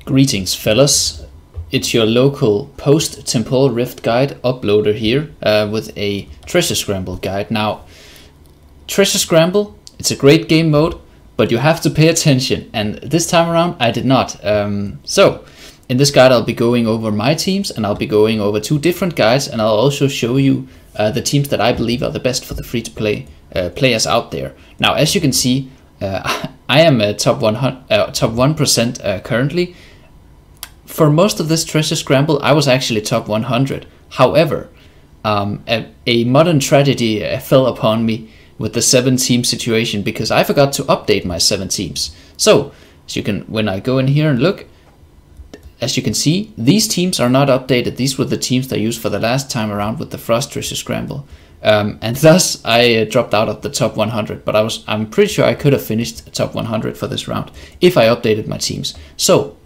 Greetings fellas, it's your local post-temporal rift guide uploader here with a treasure scramble guide. Now, treasure scramble, it's a great game mode, but you have to pay attention, and this time around I did not. So, in this guide I'll be going over my teams, and I'll be going over two different guides, and I'll also show you the teams that I believe are the best for the free-to-play players out there. Now, as you can see, I am a top 1% currently. For most of this treasure scramble, I was actually top 100. However, a modern tragedy fell upon me with the 7-team situation because I forgot to update my 7 teams. So, as you can, when I go in here and look, as you can see, these teams are not updated. These were the teams I used for the last time around with the Frost treasure scramble. And thus I dropped out of the top 100, but I'm pretty sure I could have finished top 100 for this round if I updated my teams. So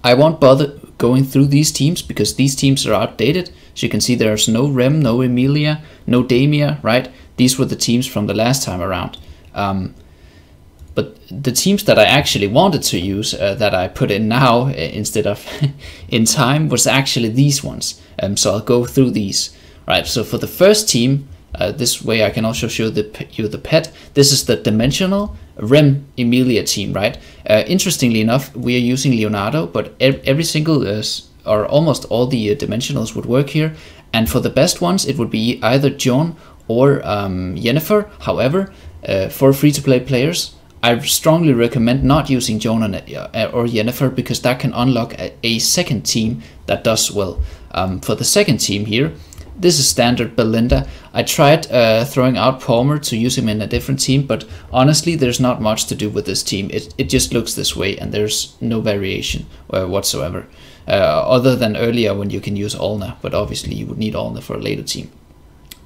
I won't bother going through these teams because these teams are outdated. As you can see, there's no Rem, no Emilia, no Damia, right? These were the teams from the last time around. But the teams that I actually wanted to use, that I put in now instead of in time, was actually these ones. So I'll go through these. Right, so for the first team, this way I can also show you the pet. This is the dimensional Rem Emilia team, right? Interestingly enough, we are using Leonardo, but every single or almost all the dimensionals would work here. And for the best ones, it would be either John or Yennefer. However, for free-to-play players, I strongly recommend not using John or Yennefer because that can unlock a second team that does well. For the second team here, this is standard Belinda. I tried throwing out Palmer to use him in a different team, but honestly there's not much to do with this team. It just looks this way and there's no variation whatsoever. Other than earlier when you can use Olna, but obviously you would need Olna for a later team.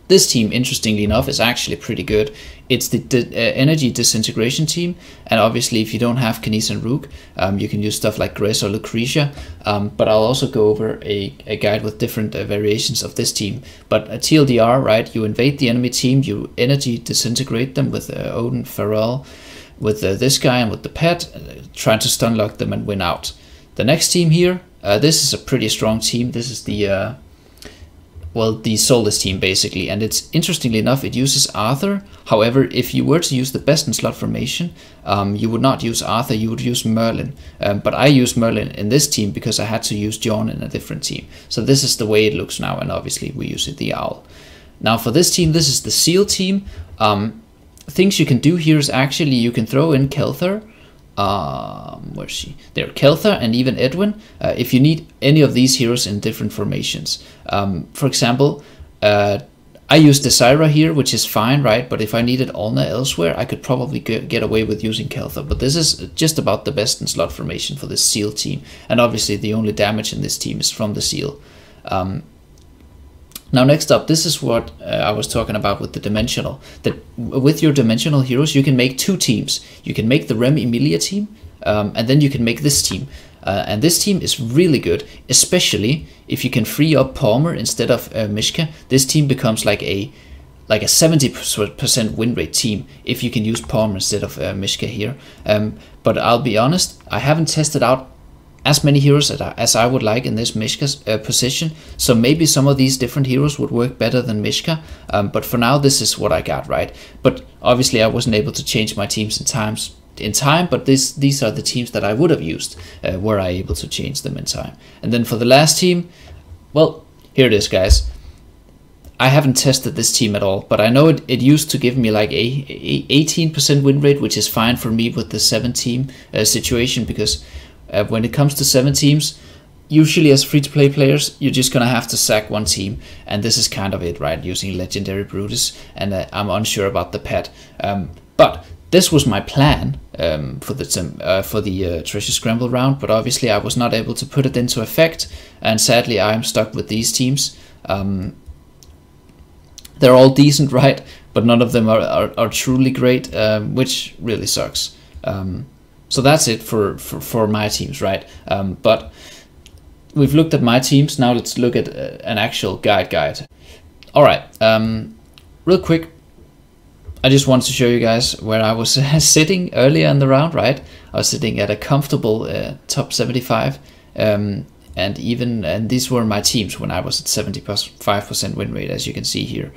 This team, interestingly enough, is actually pretty good. It's the energy disintegration team, and obviously if you don't have Canis and Rook, you can use stuff like Grace or Lucretia, but I'll also go over a guide with different variations of this team. But TLDR, right, you invade the enemy team, you energy disintegrate them with Odin, Pharrell, with this guy and with the pet, trying to stun lock them and win out. The next team here, this is a pretty strong team. This is the Soulless team basically, and it's interestingly enough it uses Arthur. However, if you were to use the best in slot formation, you would not use Arthur, you would use Merlin. But I used Merlin in this team because I had to use John in a different team. So this is the way it looks now, and obviously we use the Owl. Now for this team, this is the Seal team. Things you can do here is actually you can throw in Kelthar. Where's she? There, Kelthar and even Edwin, if you need any of these heroes in different formations. For example, I use Desira here, which is fine, right? But if I needed Olna elsewhere, I could probably get away with using Kelthar. But this is just about the best in slot formation for this Seal team. And obviously the only damage in this team is from the Seal. Now next up, this is what I was talking about with the dimensional. That with your dimensional heroes, you can make 2 teams. You can make the Rem Emilia team, and then you can make this team. And this team is really good, especially if you can free up Palmer instead of Mishka. This team becomes like a 70% win rate team if you can use Palmer instead of Mishka here. But I'll be honest, I haven't tested out as many heroes as I would like in this Mishka's position, so maybe some of these different heroes would work better than Mishka, but for now this is what I got, right? But obviously I wasn't able to change my teams in time, but these are the teams that I would have used were I able to change them in time. And then for the last team, well, here it is, guys. I haven't tested this team at all, but I know it used to give me like a 18% win rate, which is fine for me with the 7-team situation, because when it comes to 7 teams, usually as free-to-play players, you're just gonna have to sack 1 team, and this is kind of it, right? Using Legendary Brutus, and I'm unsure about the pet. But this was my plan for the Treasure Scramble round, but obviously I was not able to put it into effect, and sadly I am stuck with these teams. They're all decent, right? But none of them are truly great, which really sucks. So that's it for my teams, right? But we've looked at my teams. Now let's look at an actual guide. All right, real quick, I just wanted to show you guys where I was sitting earlier in the round, right? I was sitting at a comfortable top 75, and these were my teams when I was at 75% win rate, as you can see here.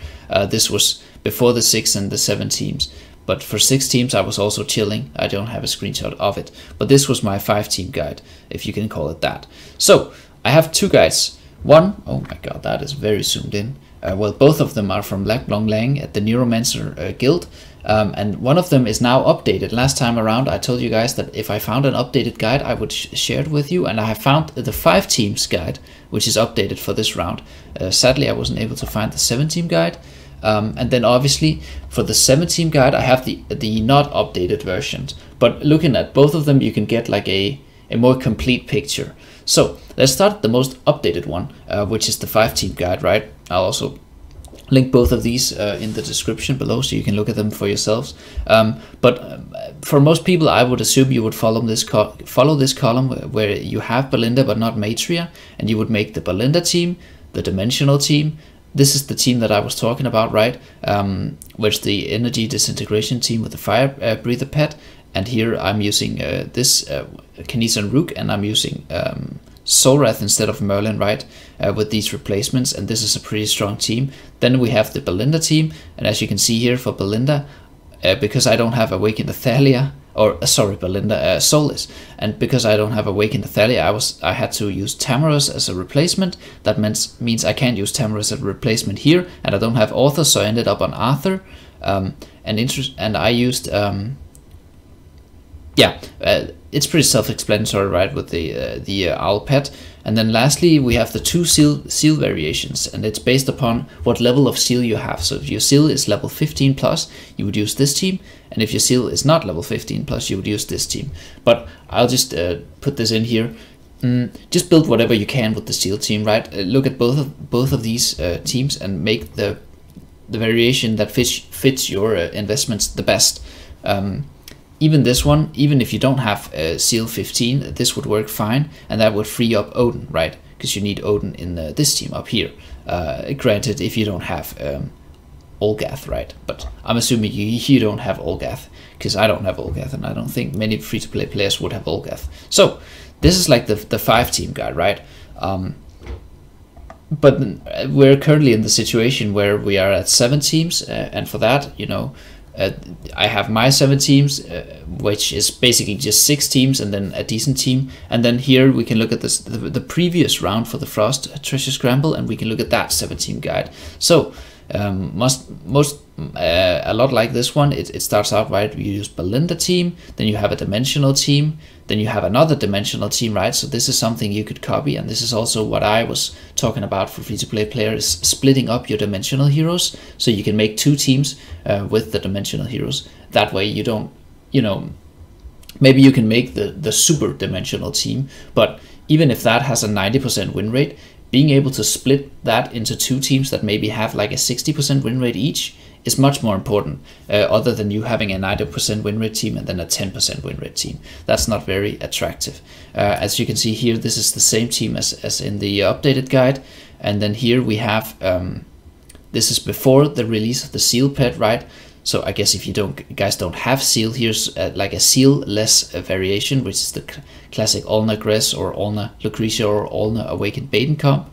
This was before the 6 and the 7 teams, but for 6 teams I was also chilling. I don't have a screenshot of it, but this was my 5-team guide, if you can call it that. So I have 2 guides. One, oh my god, that is very zoomed in. Well, both of them are from Lac Blanc Lang at the Neuromancer guild, and one of them is now updated. Last time around I told you guys that if I found an updated guide I would share it with you, and I have found the 5 teams guide, which is updated for this round. Sadly I wasn't able to find the 7-team guide, and then obviously for the 7-team guide I have the not updated versions, but looking at both of them you can get like a more complete picture. So let's start the most updated one, which is the 5-team guide, right? I'll also link both of these in the description below so you can look at them for yourselves. But for most people, I would assume you would follow this column where you have Belinda but not Matria, and you would make the Belinda team, the Dimensional team. This is the team that I was talking about, right? Which the Energy Disintegration team with the Fire Breather pet. And here I'm using this Kineson Rook, and I'm using Solrath instead of Merlin, right? With these replacements, and this is a pretty strong team. Then we have the Belinda team, and as you can see here for Belinda, because I don't have Awakened Athalia, or sorry, Belinda, Solis, and because I don't have Awakened Athalia, I had to use Tamara's as a replacement. That means I can't use Tamara's as a replacement here, and I don't have Arthur, so I ended up on Arthur, and I used it's pretty self-explanatory, right, with the owl pet. And then lastly we have the 2 seal variations, and it's based upon what level of seal you have. So if your seal is level 15 plus, you would use this team, and if your seal is not level 15 plus, you would use this team. But I'll just put this in here. Just build whatever you can with the seal team, right? Look at both of these teams and make the variation that fits your investments the best. Even this one, even if you don't have Seal 15, this would work fine, and that would free up Odin, right? Because you need Odin in this team up here. Granted, if you don't have Olgath, right? But I'm assuming you don't have Olgath, because I don't have Olgath, and I don't think many free-to-play players would have Olgath. So this is like the 5-team guide, right? But we're currently in the situation where we are at 7 teams, and for that, you know, I have my 7 teams, which is basically just 6 teams and then a decent team. And then here we can look at this, the previous round for the Frost Treasure Scramble, and we can look at that 7-team guide. So a lot like this one, it starts out, right? You use Belinda team, then you have a Dimensional team, then you have another Dimensional team, right? So this is something you could copy, and this is also what I was talking about for free-to-play players, splitting up your Dimensional heroes, so you can make 2 teams with the Dimensional heroes. That way you don't, you know, maybe you can make the super Dimensional team, but even if that has a 90% win rate, being able to split that into 2 teams that maybe have like a 60% win rate each is much more important, other than you having a 90% win rate team and then a 10% win rate team. That's not very attractive. As you can see here, this is the same team as in the updated guide. And then here we have, this is before the release of the Seal pet, right? So I guess if you guys don't have Seal, here's like a Seal-less variation, which is the classic Ulna Gress or Ulna Lucretia or Ulna Awakened Baden comp.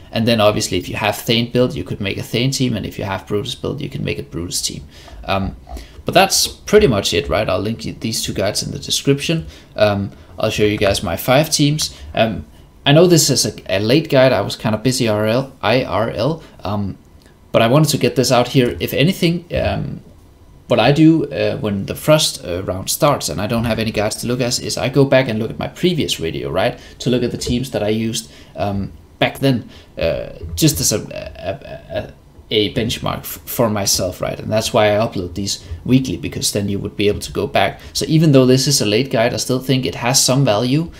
And then obviously if you have Thane build, you could make a Thane team, and if you have Brutus build, you can make a Brutus team. But that's pretty much it, right? I'll link these 2 guides in the description. I'll show you guys my 5 teams. I know this is a late guide. I was kind of busy IRL, but I wanted to get this out here. If anything, what I do when the Frost round starts and I don't have any guides to look at is I go back and look at my previous video, right? To look at the teams that I used back then, just as a benchmark for myself, right? And that's why I upload these weekly, because then you would be able to go back. So even though this is a late guide, I still think it has some value,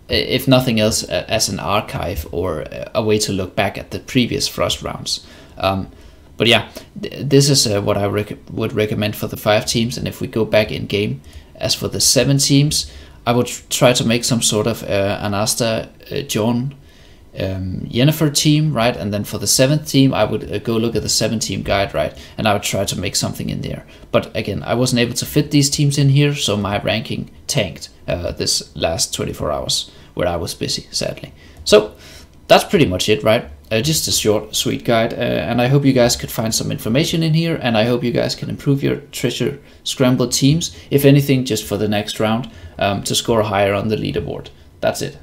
if nothing else, as an archive or a way to look back at the previous Frost rounds. But yeah, this is what I would recommend for the 5 teams. And if we go back in game, as for the 7 teams, I would try to make some sort of Anasta John Yennefer team, right? And then for the 7th team, I would go look at the 7-team guide, right? And I would try to make something in there. But again, I wasn't able to fit these teams in here, so my ranking tanked this last 24 hours, where I was busy, sadly. So that's pretty much it, right? Just a short, sweet guide, and I hope you guys could find some information in here, and I hope you guys can improve your treasure scramble teams, if anything, just for the next round, to score higher on the leaderboard. That's it.